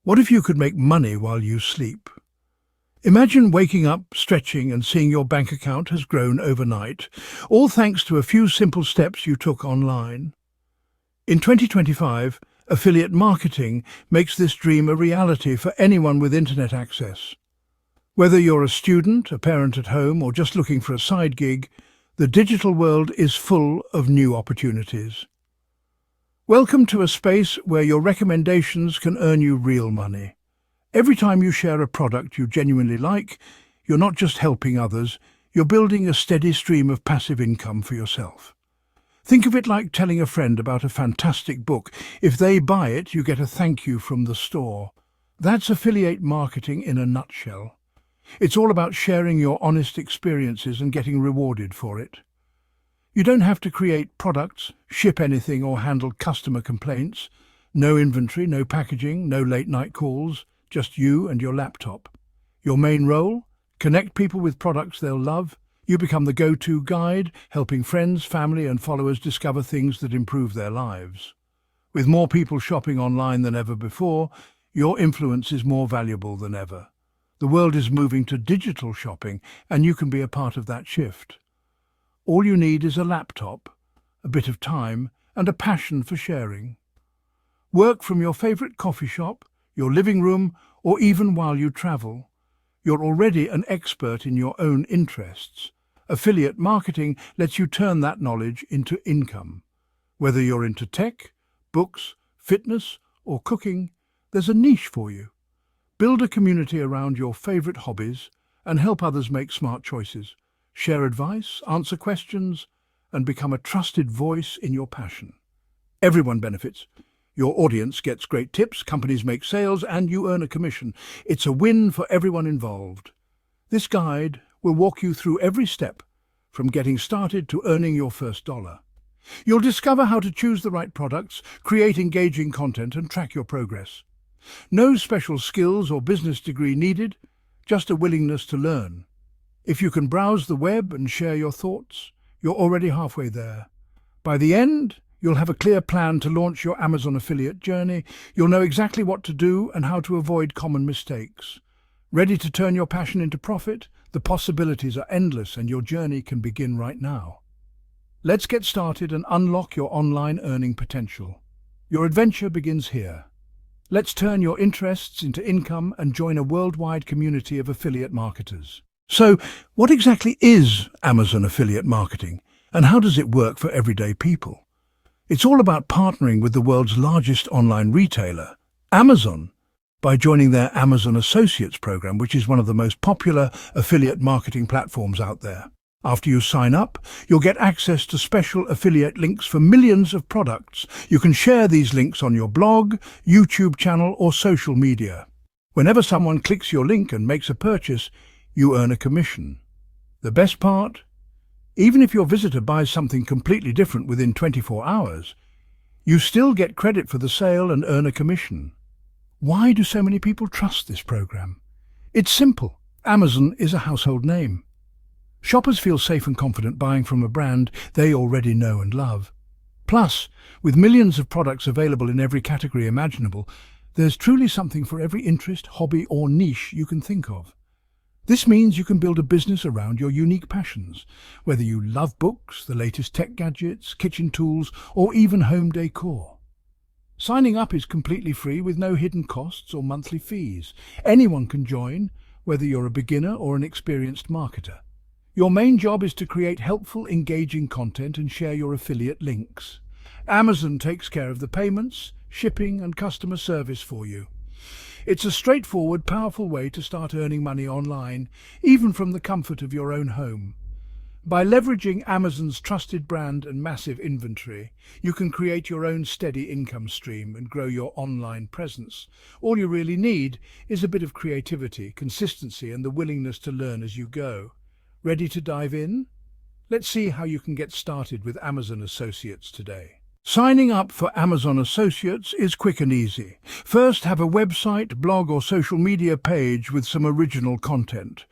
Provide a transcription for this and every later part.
What if you could make money while you sleep? Imagine waking up, stretching, and seeing your bank account has grown overnight, all thanks to a few simple steps you took online. In 2025, affiliate marketing makes this dream a reality for anyone with internet access. Whether you're a student, a parent at home, or just looking for a side gig, the digital world is full of new opportunities. Welcome to a space where your recommendations can earn you real money. Every time you share a product you genuinely like, you're not just helping others, you're building a steady stream of passive income for yourself. Think of it like telling a friend about a fantastic book. If they buy it, you get a thank you from the store. That's affiliate marketing in a nutshell. It's all about sharing your honest experiences and getting rewarded for it. You don't have to create products, ship anything, or handle customer complaints. No inventory, no packaging, no late-night calls, just you and your laptop. Your main role? Connect people with products they'll love. You become the go-to guide, helping friends, family, and followers discover things that improve their lives. With more people shopping online than ever before, your influence is more valuable than ever. The world is moving to digital shopping, and you can be a part of that shift. All you need is a laptop, a bit of time, and a passion for sharing. Work from your favorite coffee shop, your living room, or even while you travel. You're already an expert in your own interests. Affiliate marketing lets you turn that knowledge into income. Whether you're into tech, books, fitness, or cooking, there's a niche for you. Build a community around your favorite hobbies and help others make smart choices. Share advice, answer questions, and become a trusted voice in your passion. Everyone benefits. Your audience gets great tips, companies make sales, and you earn a commission. It's a win for everyone involved. This guide will walk you through every step, from getting started to earning your first dollar. You'll discover how to choose the right products, create engaging content, and track your progress. No special skills or business degree needed, just a willingness to learn. If you can browse the web and share your thoughts, you're already halfway there. By the end, you'll have a clear plan to launch your Amazon affiliate journey. You'll know exactly what to do and how to avoid common mistakes. Ready to turn your passion into profit? The possibilities are endless and your journey can begin right now. Let's get started and unlock your online earning potential. Your adventure begins here. Let's turn your interests into income and join a worldwide community of affiliate marketers. So, what exactly is Amazon affiliate marketing, and how does it work for everyday people? It's all about partnering with the world's largest online retailer, Amazon, by joining their Amazon Associates program, which is one of the most popular affiliate marketing platforms out there. After you sign up, you'll get access to special affiliate links for millions of products. You can share these links on your blog, YouTube channel, or social media. Whenever someone clicks your link and makes a purchase, you earn a commission. The best part? Even if your visitor buys something completely different within 24 hours, you still get credit for the sale and earn a commission. Why do so many people trust this program? It's simple. Amazon is a household name. Shoppers feel safe and confident buying from a brand they already know and love. Plus, with millions of products available in every category imaginable, there's truly something for every interest, hobby, or niche you can think of. This means you can build a business around your unique passions, whether you love books, the latest tech gadgets, kitchen tools, or even home decor. Signing up is completely free with no hidden costs or monthly fees. Anyone can join, whether you're a beginner or an experienced marketer. Your main job is to create helpful, engaging content and share your affiliate links. Amazon takes care of the payments, shipping, and customer service for you. It's a straightforward, powerful way to start earning money online, even from the comfort of your own home. By leveraging Amazon's trusted brand and massive inventory, you can create your own steady income stream and grow your online presence. All you really need is a bit of creativity, consistency, and the willingness to learn as you go. Ready to dive in? Let's see how you can get started with Amazon Associates today. Signing up for Amazon Associates is quick and easy. First, have a website, blog, or social media page with some original content.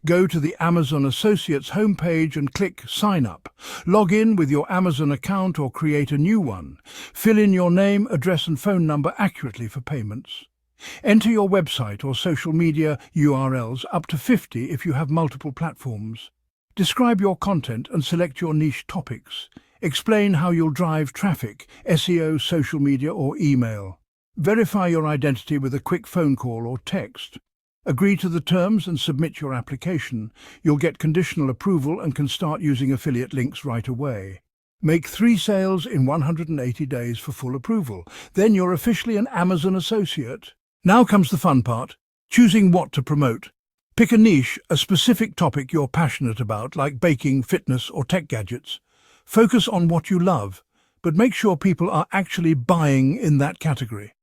Go to the Amazon Associates homepage and click Sign Up. Log in with your Amazon account or create a new one. Fill in your name, address, and phone number accurately for payments. Enter your website or social media URLs, up to 50 if you have multiple platforms. Describe your content and select your niche topics. Explain how you'll drive traffic, SEO, social media, or email. Verify your identity with a quick phone call or text. Agree to the terms and submit your application. You'll get conditional approval and can start using affiliate links right away. Make 3 sales in 180 days for full approval. Then you're officially an Amazon associate. Now comes the fun part, choosing what to promote. Pick a niche, a specific topic you're passionate about, like baking, fitness, or tech gadgets. Focus on what you love, but make sure people are actually buying in that category.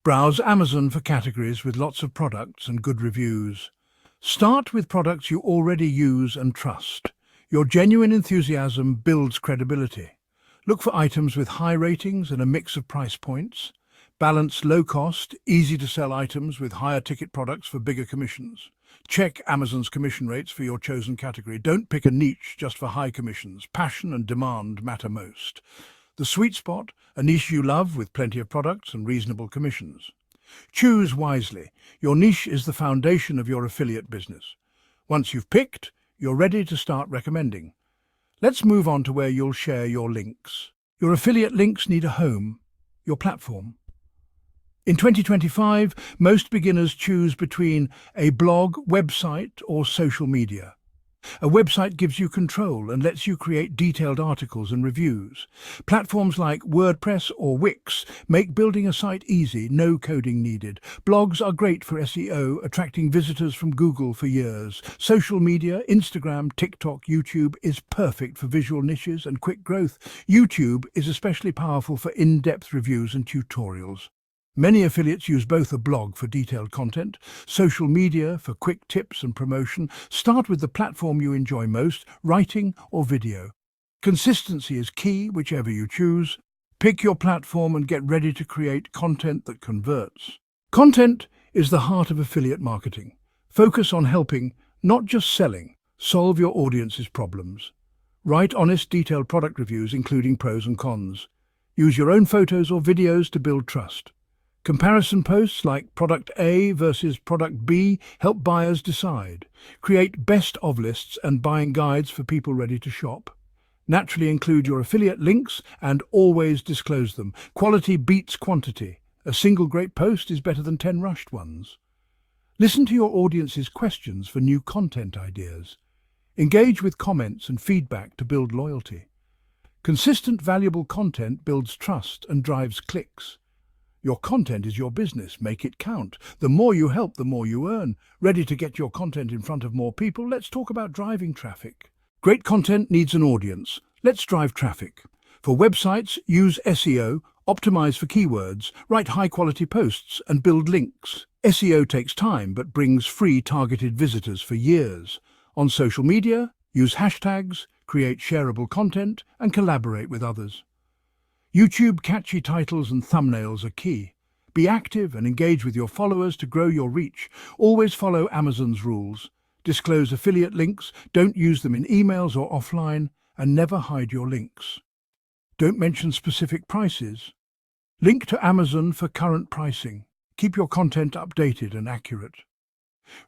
Browse Amazon for categories with lots of products and good reviews. Start with products you already use and trust. Your genuine enthusiasm builds credibility. Look for items with high ratings and a mix of price points. Balance low-cost, easy-to-sell items with higher ticket products for bigger commissions. Check Amazon's commission rates for your chosen category. Don't pick a niche just for high commissions. Passion and demand matter most. The sweet spot, a niche you love with plenty of products and reasonable commissions. Choose wisely. Your niche is the foundation of your affiliate business. Once you've picked, you're ready to start recommending. Let's move on to where you'll share your links. Your affiliate links need a home, your platform. In 2025, most beginners choose between a blog, website, or social media. A website gives you control and lets you create detailed articles and reviews. Platforms like WordPress or Wix make building a site easy, no coding needed. Blogs are great for SEO, attracting visitors from Google for years. Social media, Instagram, TikTok, YouTube is perfect for visual niches and quick growth. YouTube is especially powerful for in-depth reviews and tutorials. Many affiliates use both a blog for detailed content, social media for quick tips and promotion. Start with the platform you enjoy most, writing or video. Consistency is key, whichever you choose. Pick your platform and get ready to create content that converts. Content is the heart of affiliate marketing. Focus on helping, not just selling. Solve your audience's problems. Write honest, detailed product reviews, including pros and cons. Use your own photos or videos to build trust. Comparison posts like product A versus product B help buyers decide. Create best of lists and buying guides for people ready to shop. Naturally include your affiliate links and always disclose them. Quality beats quantity. A single great post is better than 10 rushed ones. Listen to your audience's questions for new content ideas. Engage with comments and feedback to build loyalty. Consistent, valuable content builds trust and drives clicks. Your content is your business. Make it count. The more you help, the more you earn. Ready to get your content in front of more people? Let's talk about driving traffic. Great content needs an audience. Let's drive traffic. For websites, use SEO, optimize for keywords, write high-quality posts, and build links. SEO takes time, but brings free targeted visitors for years. On social media, use hashtags, create shareable content, and collaborate with others. YouTube catchy titles and thumbnails are key. Be active and engage with your followers to grow your reach. Always follow Amazon's rules. Disclose affiliate links, don't use them in emails or offline, and never hide your links. Don't mention specific prices. Link to Amazon for current pricing. Keep your content updated and accurate.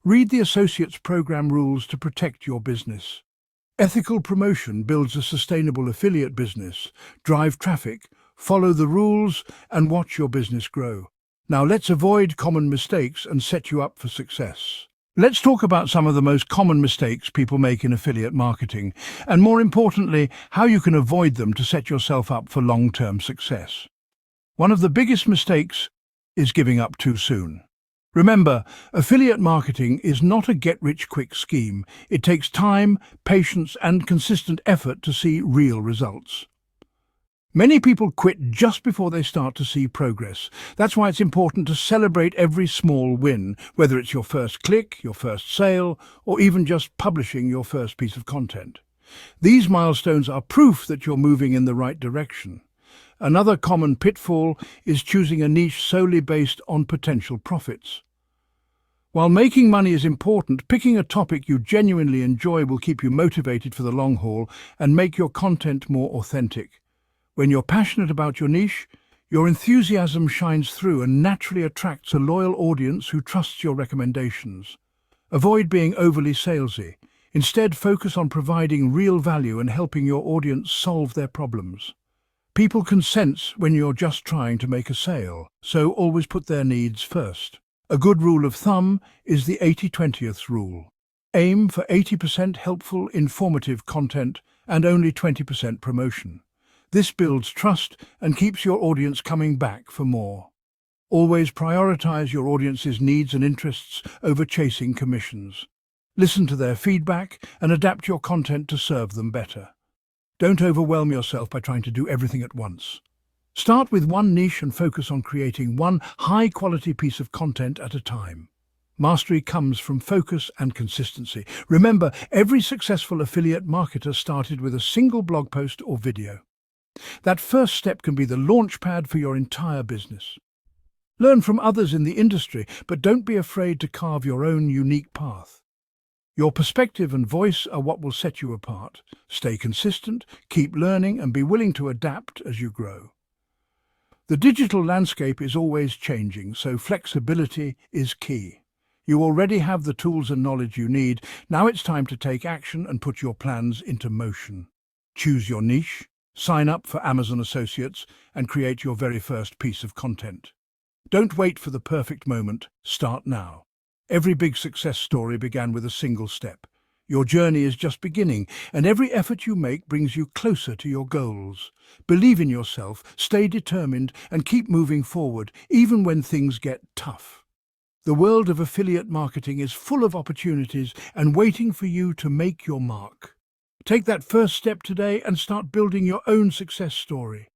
Read the Associates Program rules to protect your business. Ethical promotion builds a sustainable affiliate business. Drive traffic, follow the rules, and watch your business grow. Now let's avoid common mistakes and set you up for success. Let's talk about some of the most common mistakes people make in affiliate marketing, and more importantly, how you can avoid them to set yourself up for long-term success. One of the biggest mistakes is giving up too soon. Remember, affiliate marketing is not a get-rich-quick scheme. It takes time, patience, and consistent effort to see real results. Many people quit just before they start to see progress. That's why it's important to celebrate every small win, whether it's your first click, your first sale, or even just publishing your first piece of content. These milestones are proof that you're moving in the right direction. Another common pitfall is choosing a niche solely based on potential profits. While making money is important, picking a topic you genuinely enjoy will keep you motivated for the long haul and make your content more authentic. When you're passionate about your niche, Your enthusiasm shines through and naturally attracts a loyal audience who trusts your recommendations. Avoid being overly salesy. Instead, focus on providing real value and helping your audience solve their problems. People can sense when you're just trying to make a sale, so always put their needs first. A good rule of thumb is the 80-20th rule. Aim for 80% helpful, informative content and only 20% promotion. This builds trust and keeps your audience coming back for more. Always prioritize your audience's needs and interests over chasing commissions. Listen to their feedback and adapt your content to serve them better. Don't overwhelm yourself by trying to do everything at once. Start with one niche and focus on creating one high-quality piece of content at a time. Mastery comes from focus and consistency. Remember, every successful affiliate marketer started with a single blog post or video. That first step can be the launchpad for your entire business. Learn from others in the industry, but don't be afraid to carve your own unique path. Your perspective and voice are what will set you apart. Stay consistent, keep learning, and be willing to adapt as you grow. The digital landscape is always changing, so flexibility is key. You already have the tools and knowledge you need. Now it's time to take action and put your plans into motion. Choose your niche, sign up for Amazon Associates, and create your very first piece of content. Don't wait for the perfect moment. Start now. Every big success story began with a single step. Your journey is just beginning, and every effort you make brings you closer to your goals. Believe in yourself, stay determined, and keep moving forward, even when things get tough. The world of affiliate marketing is full of opportunities and waiting for you to make your mark. Take that first step today and start building your own success story.